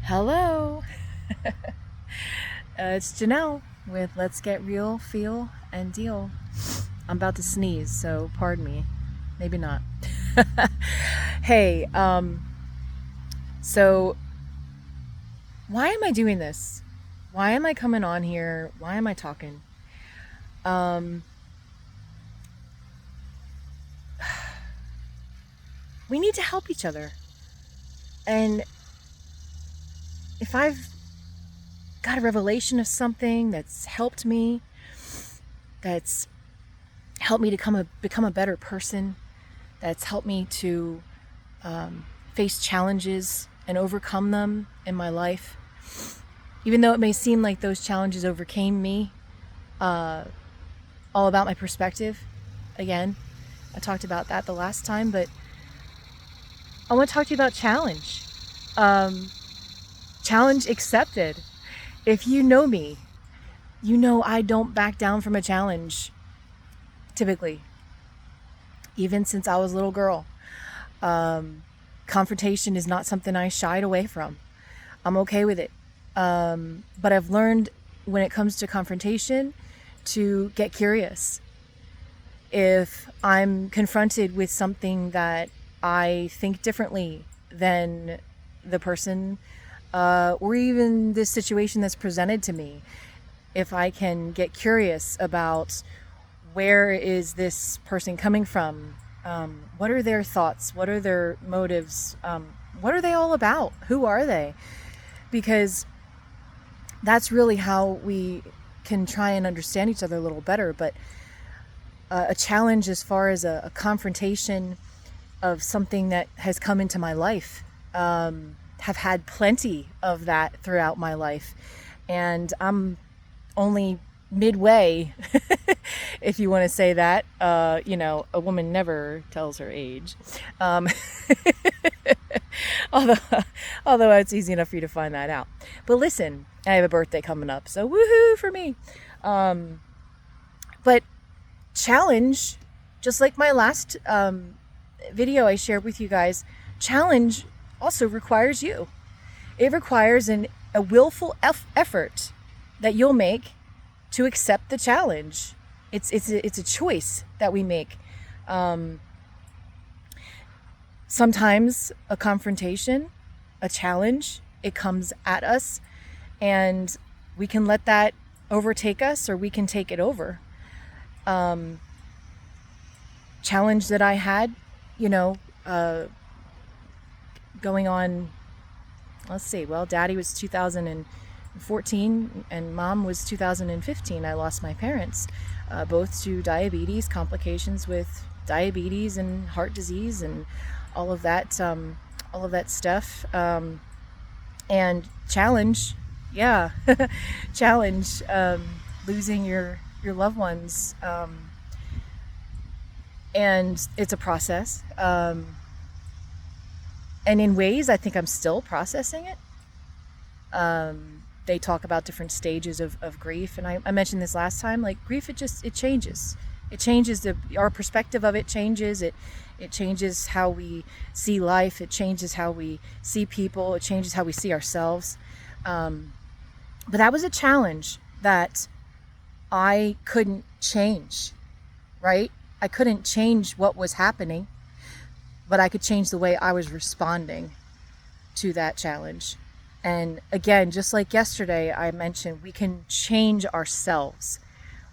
Hello. It's Janelle with Let's Get Real, Feel, and Deal. I'm about to sneeze, so pardon me. Maybe not. Hey, so why am I doing this? Why am I coming on here? Why am I talking? Um, we need to help each other. And if I've got a revelation of something that's helped me, that's helped me to become a better person, that's helped me to face challenges and overcome them in my life. Even though it may seem like those challenges overcame me, all about my perspective. Again, I talked about that the last time, but I want to talk to you about challenge. Um, Challenge accepted. If you know me, you know I don't back down from a challenge, typically, even since I was a little girl. Um, Confrontation is not something I shied away from. I'm okay with it. But I've learned when it comes to confrontation to get curious. If I'm confronted with something that I think differently than the person, or even this situation that's presented to me, if I can get curious about where is this person coming from, what are their thoughts, what are their motives, what are they all about, who are they? Because that's really how we can try and understand each other a little better. But a challenge as far as a confrontation of something that has come into my life, have had plenty of that throughout my life. And I'm only midway, if you want to say that. A woman never tells her age. Um, although, although it's easy enough for you to find that out. But listen, I have a birthday coming up, so woohoo for me. But challenge, just like my last video I shared with you guys, challenge also requires you. It requires a willful effort that you'll make to accept the challenge. It's a choice that we make. Sometimes a confrontation, a challenge, it comes at us, and we can let that overtake us, or we can take it over. Challenge that I had, going on, let's see, well, daddy was 2014 and mom was 2015. I lost my parents, both to diabetes, complications with diabetes and heart disease and all of that stuff. And challenge, yeah, challenge, losing your loved ones. And it's a process. And in ways, I think I'm still processing it. They talk about different stages of grief. And I mentioned this last time, like grief, it changes. It changes, our perspective of it changes. It changes how we see life. It changes how we see people. It changes how we see ourselves. But that was a challenge that I couldn't change, right? I couldn't change what was happening, but I could change the way I was responding to that challenge. And again, just like yesterday, I mentioned we can change ourselves.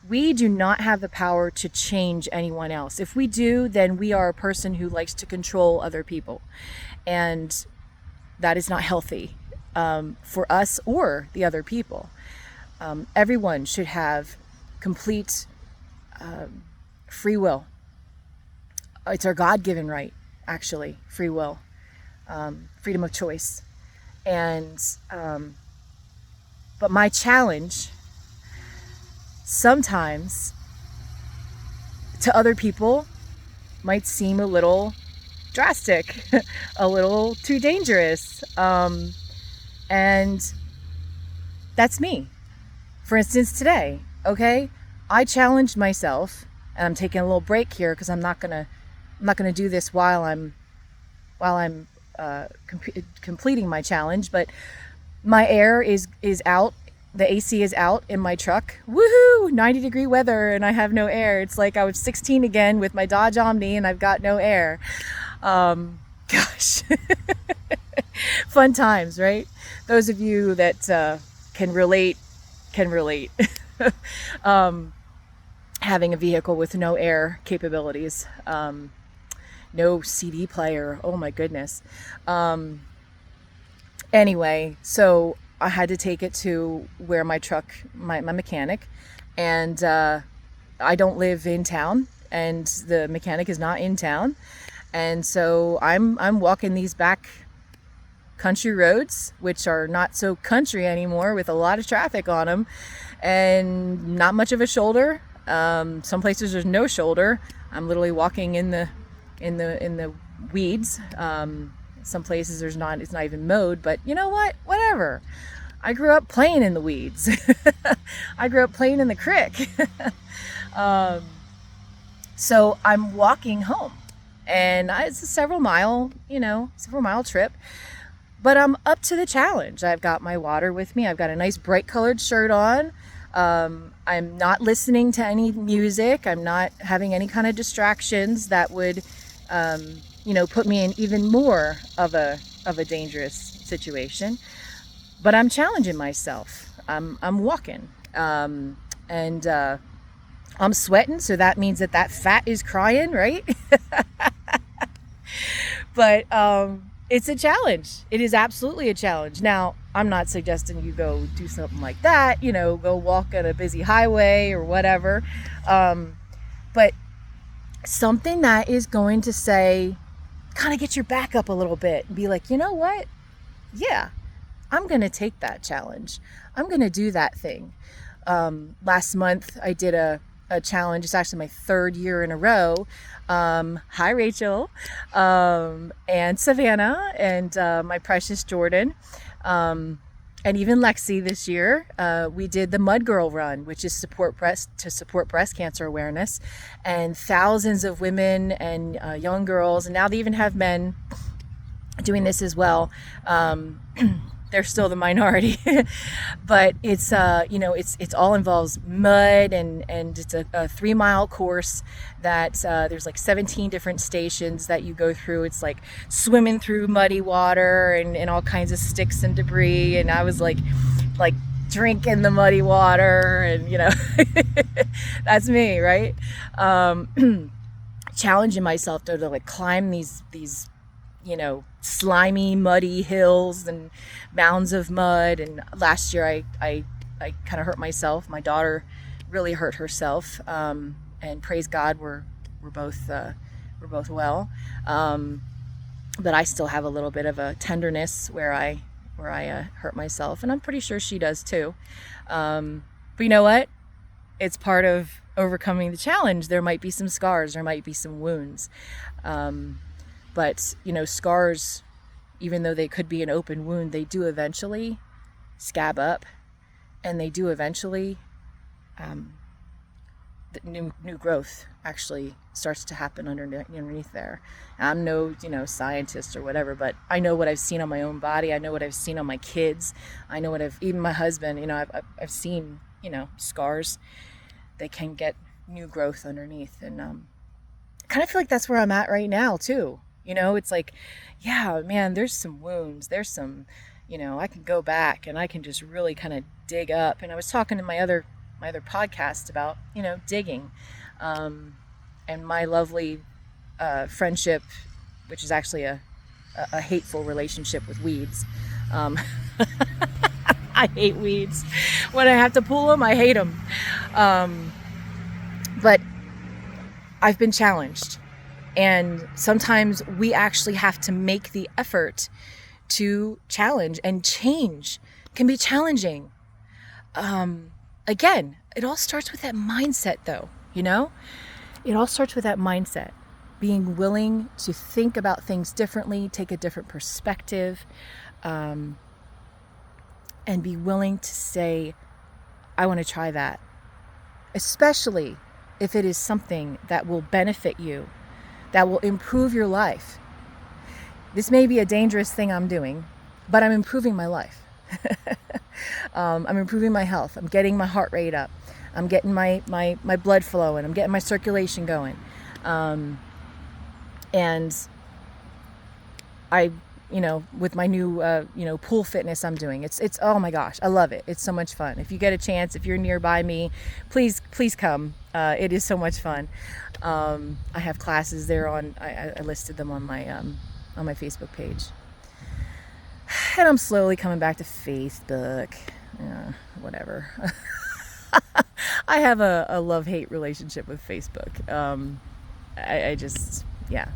We do not have the power to change anyone else. If we do, then we are a person who likes to control other people. And that is not healthy, for us or the other people. Everyone should have complete free will. It's our God-given right, actually, free will, freedom of choice. And but my challenge sometimes to other people might seem a little drastic, a little too dangerous. And that's me. For instance, today, okay, I challenged myself, and I'm taking a little break here because I'm not gonna do this while I'm completing my challenge. But My air is out. The AC is out in my truck. Woohoo! 90-degree weather and I have no air. It's like I was 16 again with my Dodge Omni and I've got no air. Gosh. Fun times, right? Those of you that can relate can relate. Having a vehicle with no air capabilities, no CD player. Oh my goodness. Anyway, so I had to take it to where my mechanic, and I don't live in town, and the mechanic is not in town, and so I'm walking these back country roads, which are not so country anymore, with a lot of traffic on them, and not much of a shoulder. Some places there's no shoulder. I'm literally walking in the weeds. Some places it's not even mowed, but you know what? Whatever. I grew up playing in the weeds. I grew up playing in the creek. So I'm walking home, and it's a several mile trip, but I'm up to the challenge. I've got my water with me. I've got a nice bright colored shirt on. I'm not listening to any music. I'm not having any kind of distractions that would, put me in even more of a dangerous situation. But I'm challenging myself. I'm walking, and I'm sweating. So that means that fat is crying, right? But it's a challenge. It is absolutely a challenge. Now, I'm not suggesting you go do something like that, go walk on a busy highway or whatever. But something that is going to say, kind of get your back up a little bit and be like, you know what? Yeah, I'm going to take that challenge. I'm going to do that thing. Last month I did a challenge. It's actually my third year in a row. Hi, Rachel, and Savannah, and my precious Jordan, and even Lexi this year. We did the Mud Girl Run, which is support breast cancer awareness, and thousands of women and young girls, and now they even have men doing this as well. They're still the minority, but it's all involves mud, and it's a 3-mile course that there's like 17 different stations that you go through. It's like swimming through muddy water and all kinds of sticks and debris, and I was like drinking the muddy water, and that's me, right? Challenging myself to like climb these slimy, muddy hills and mounds of mud. And last year I kind of hurt myself. My daughter really hurt herself, and praise God we're both well. But I still have a little bit of a tenderness where I hurt myself, and I'm pretty sure she does too. But you know what? It's part of overcoming the challenge. There might be some scars, there might be some wounds. But, scars, even though they could be an open wound, they do eventually scab up, and they do eventually, the new growth actually starts to happen underneath there. I'm no, scientist or whatever, but I know what I've seen on my own body. I know what I've seen on my kids. I know even my husband, I've seen, scars. They can get new growth underneath. And I kind of feel like that's where I'm at right now too. It's like, yeah, man, there's some wounds. There's some, I can go back and I can just really kind of dig up. And I was talking to my other podcast about, digging, and my lovely friendship, which is actually a hateful relationship with weeds. I hate weeds. When I have to pull them, I hate them. But I've been challenged. And sometimes we actually have to make the effort to challenge, and change can be challenging. Again, it all starts with that mindset though, It all starts with that mindset, being willing to think about things differently, take a different perspective, and be willing to say, I want to try that. Especially if it is something that will benefit you, that will improve your life. This may be a dangerous thing I'm doing, but I'm improving my life. I'm improving my health. I'm getting my heart rate up. I'm getting my blood flowing. I'm getting my circulation going. And I, with my new, pool fitness I'm doing, it's, oh my gosh, I love it. It's so much fun. If you get a chance, if you're nearby me, please come. It is so much fun. I have classes there I listed them on my Facebook page. And I'm slowly coming back to Facebook. Whatever. I have a love-hate relationship with Facebook. I just, yeah.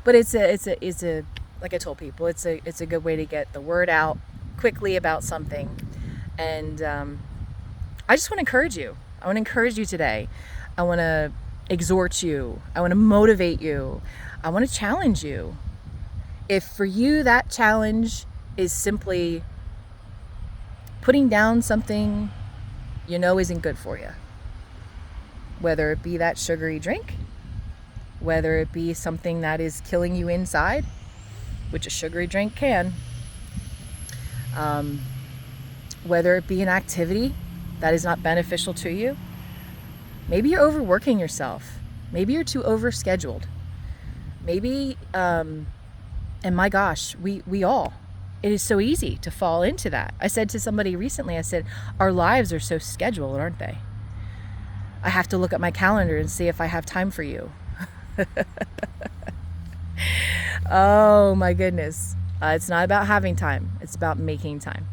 But it's a like I told people, it's a good way to get the word out quickly about something. And I just want to encourage you. I want to encourage you today. I want to exhort you. I want to motivate you. I want to challenge you. If for you that challenge is simply putting down something isn't good for you, whether it be that sugary drink, whether it be something that is killing you inside, which a sugary drink can, whether it be an activity that is not beneficial to you. Maybe you're overworking yourself. Maybe you're too overscheduled. Maybe, and my gosh, we all, it is so easy to fall into that. I said to somebody recently, I said, our lives are so scheduled, aren't they? I have to look at my calendar and see if I have time for you. Oh my goodness. It's not about having time. It's about making time.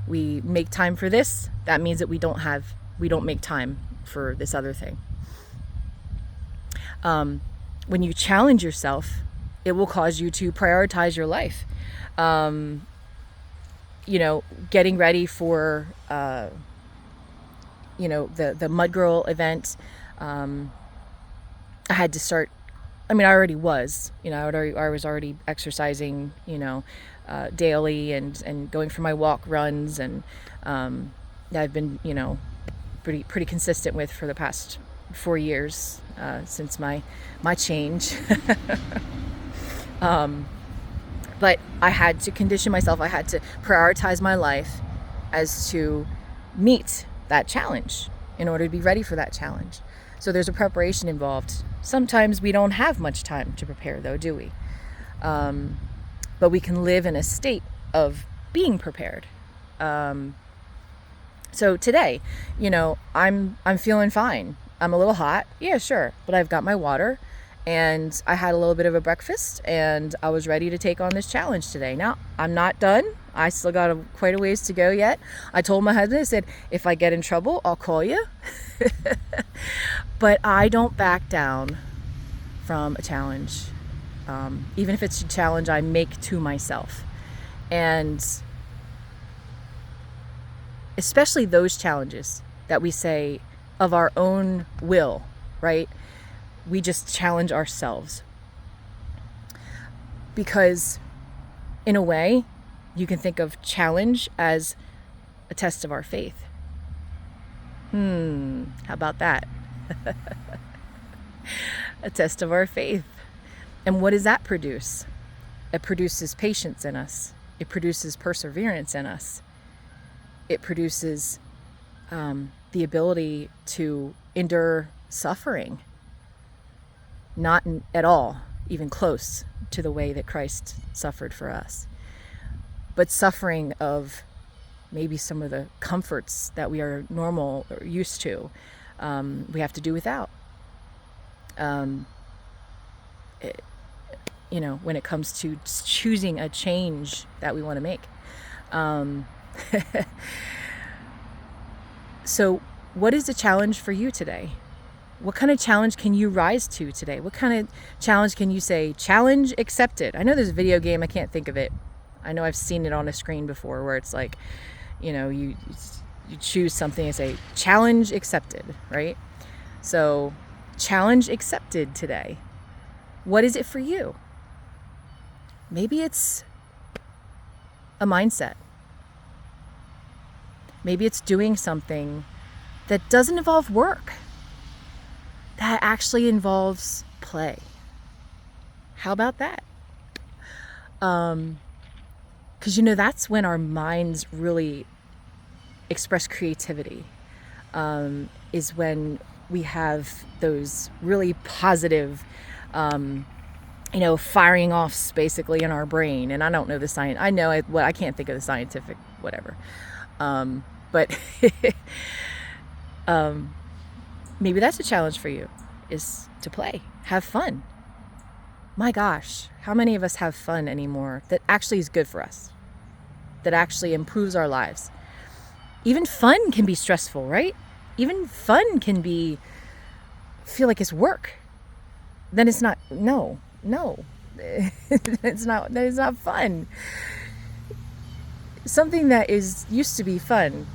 We make time for this. That means that we don't make time for this other thing. When you challenge yourself, it will cause you to prioritize your life. Getting ready for, the Mud Girl event. I had to start, I already was, I was already exercising, daily and going for my walk runs. And, I've been, pretty consistent with for the past 4 years, since my change. But I had to condition myself. I had to prioritize my life as to meet that challenge in order to be ready for that challenge. So there's a preparation involved. Sometimes we don't have much time to prepare, though, do we? But we can live in a state of being prepared. So today, I'm feeling fine. I'm a little hot. Yeah, sure. But I've got my water. And I had a little bit of a breakfast, and I was ready to take on this challenge today. Now, I'm not done. I still got quite a ways to go yet. I told my husband, I said, if I get in trouble, I'll call you. But I don't back down from a challenge, even if it's a challenge I make to myself. And especially those challenges that we say of our own will, right? We just challenge ourselves. Because in a way, you can think of challenge as a test of our faith. How about that? A test of our faith. And what does that produce? It produces patience in us. It produces perseverance in us. It produces the ability to endure suffering. Not at all, even close to the way that Christ suffered for us. But suffering of maybe some of the comforts that we are normal or used to, we have to do without. When it comes to choosing a change that we want to make. So what is the challenge for you today? What kind of challenge can you rise to today? What kind of challenge can you say, challenge accepted? I know there's a video game, I can't think of it. I know I've seen it on a screen before where it's like, you choose something and say, challenge accepted, right? So, challenge accepted today. What is it for you? Maybe it's a mindset. Maybe it's doing something that doesn't involve work. That actually involves play. How about that? Because, that's when our minds really express creativity, is when we have those really positive, firing offs basically in our brain. And I don't know the science. I know I can't think of the scientific whatever. But maybe that's a challenge for you, is to play, have fun. My gosh, how many of us have fun anymore that actually is good for us, that actually improves our lives? Even fun can be stressful, right? Even fun can feel like it's work. Then it's not, no, it's not fun. Something that used to be fun,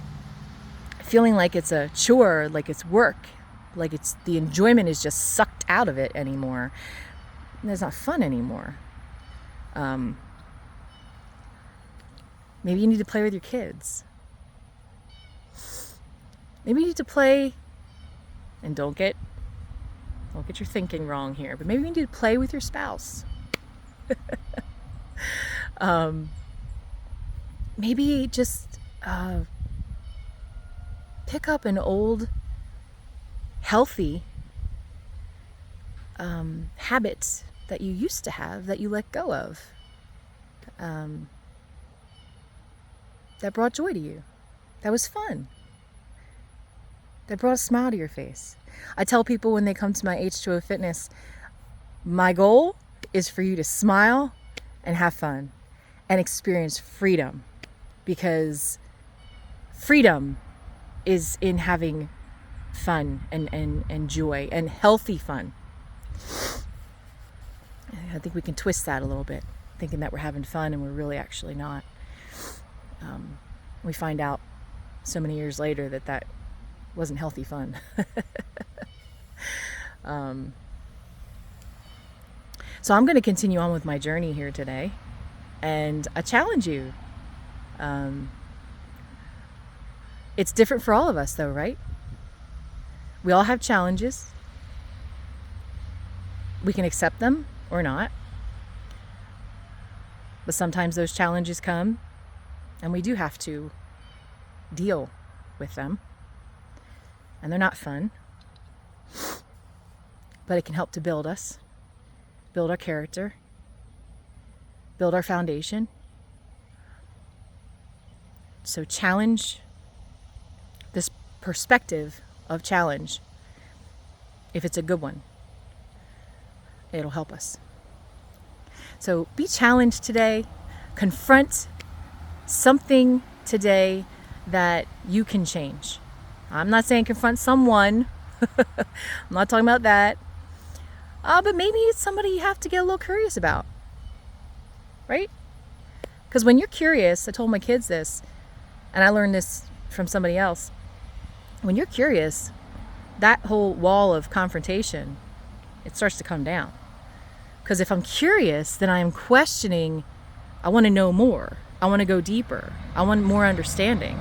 feeling like it's a chore, like it's work, like the enjoyment is just sucked out of it anymore. And it's not fun anymore. Maybe you need to play with your kids. Maybe you need to play, and don't get your thinking wrong here, but maybe you need to play with your spouse. Maybe just pick up an old, healthy habit that you used to have that you let go of, that brought joy to you, that was fun, that brought a smile to your face. I tell people when they come to my H2O Fitness, my goal is for you to smile and have fun and experience freedom, because freedom is in having fun and joy and healthy fun. I think we can twist that a little bit, thinking that we're having fun and we're really actually not. We find out so many years later that wasn't healthy fun. So I'm going to continue on with my journey here today, and I challenge you. It's different for all of us though, right? We all have challenges. We can accept them or not. But sometimes those challenges come and we do have to deal with them. And they're not fun. But it can help to build us, build our character, build our foundation. So challenge, this perspective of challenge, if it's a good one, it'll help us. So be challenged today. Confront something today that you can change. I'm not saying confront someone. I'm not talking about that. But maybe it's somebody you have to get a little curious about, right? Because when you're curious, I told my kids this, and I learned this from somebody else. When you're curious, that whole wall of confrontation, it starts to come down. Because if I'm curious, then I am questioning. I want to know more. I want to go deeper. I want more understanding.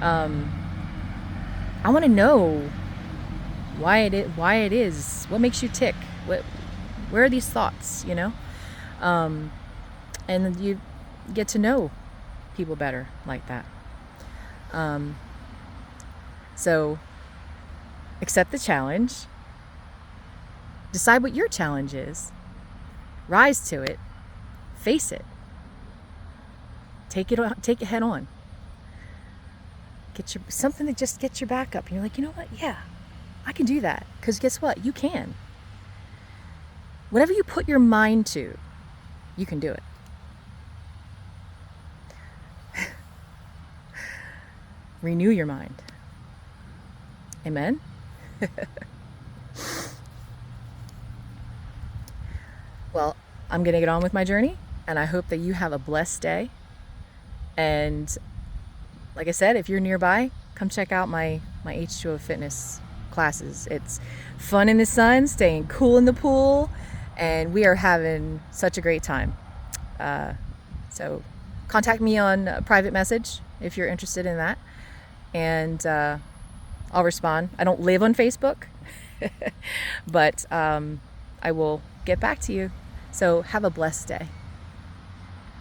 I want to know why it is. What makes you tick? Where are these thoughts? And you get to know people better like that. So accept the challenge. Decide what your challenge is. Rise to it. Face it. Take it head on. Get something that just gets your back up. And you're like, you know what? Yeah, I can do that. Because guess what? You can. Whatever you put your mind to, you can do it. Renew your mind. Amen? Well, I'm going to get on with my journey, and I hope that you have a blessed day. And like I said, if you're nearby, come check out my H2O Fitness classes. It's fun in the sun, staying cool in the pool, and we are having such a great time. So contact me on a private message if you're interested in that, and I'll respond. I don't live on Facebook, but I will get back to you. So have a blessed day.